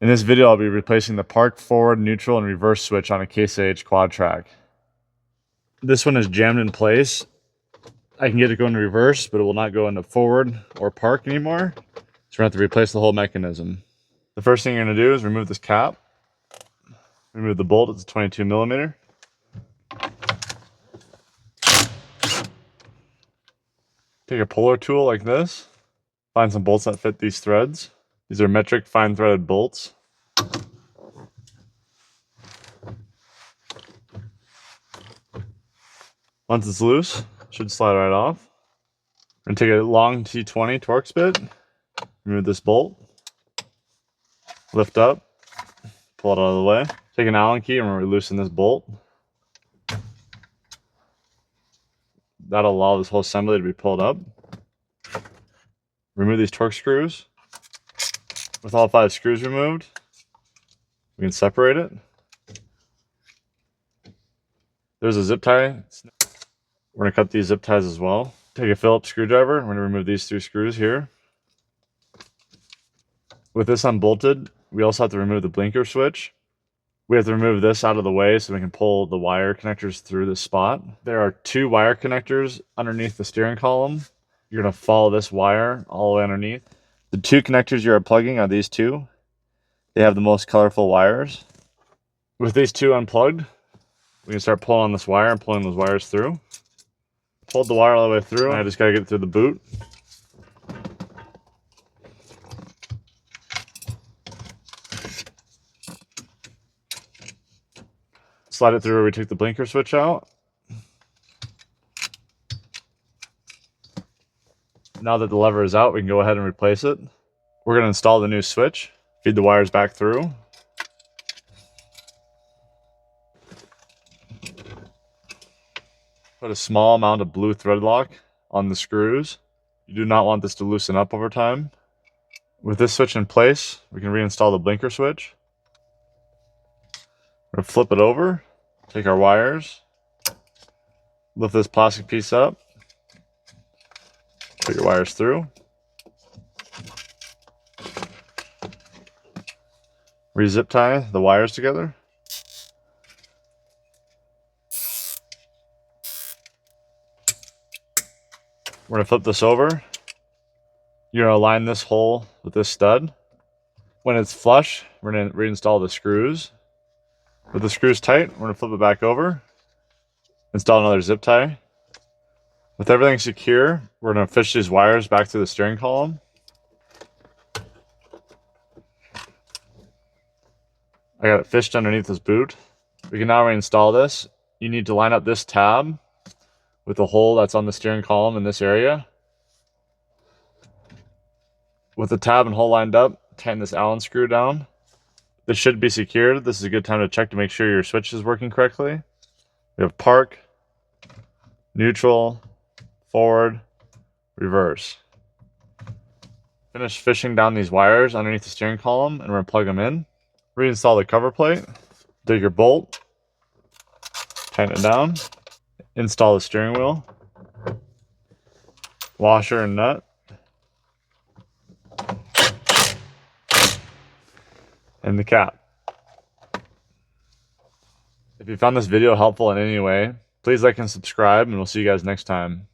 In this video, I'll be replacing the park, forward, neutral, and reverse switch on a Case IH quad track. This one is jammed in place. I can get it going to reverse, but it will not go into forward or park anymore. So we're going to have to replace the whole mechanism. The first thing you're going to do is remove this cap. Remove the bolt, it's a 22 millimeter. Take a puller tool like this. Find some bolts that fit these threads. These are metric fine threaded bolts. Once it's loose, it should slide right off. We're gonna take a long T20 Torx bit, remove this bolt, lift up, pull it out of the way. Take an Allen key and we're gonna loosen this bolt. That'll allow this whole assembly to be pulled up. Remove these Torx screws. With all 5 screws removed, we can separate it. There's a zip tie. We're going to cut these zip ties as well. Take a Phillips screwdriver. We're going to remove these 3 screws here. With this unbolted, we also have to remove the blinker switch. We have to remove this out of the way so we can pull the wire connectors through this spot. There are 2 wire connectors underneath the steering column. You're going to follow this wire all the way underneath. The 2 connectors you are plugging are these 2. They have the most colorful wires. With these 2 unplugged, we can start pulling on this wire and pulling those wires through. Pulled the wire all the way through. I just got to get it through the boot. Slide it through where we took the blinker switch out. Now that the lever is out, we can go ahead and replace it. We're going to install the new switch. Feed the wires back through. Put a small amount of blue thread lock on the screws. You do not want this to loosen up over time. With this switch in place, we can reinstall the blinker switch. We're going to flip it over, take our wires, lift this plastic piece up, put your wires through. Re-zip tie the wires together. We're going to flip this over. You're going to align this hole with this stud. When it's flush, we're going to reinstall the screws. With the screws tight, we're going to flip it back over. Install another zip tie. With everything secure, we're going to fish these wires back to the steering column. I got it fished underneath this boot. We can now reinstall this. You need to line up this tab with the hole that's on the steering column in this area. With the tab and hole lined up, tighten this Allen screw down. This should be secured. This is a good time to check to make sure your switch is working correctly. We have park, neutral, forward, reverse. Finish fishing down these wires underneath the steering column and we're going to plug them in. Reinstall the cover plate. Dig your bolt. Tighten it down. Install the steering wheel. Washer and nut. And the cap. If you found this video helpful in any way, please like and subscribe, and we'll see you guys next time.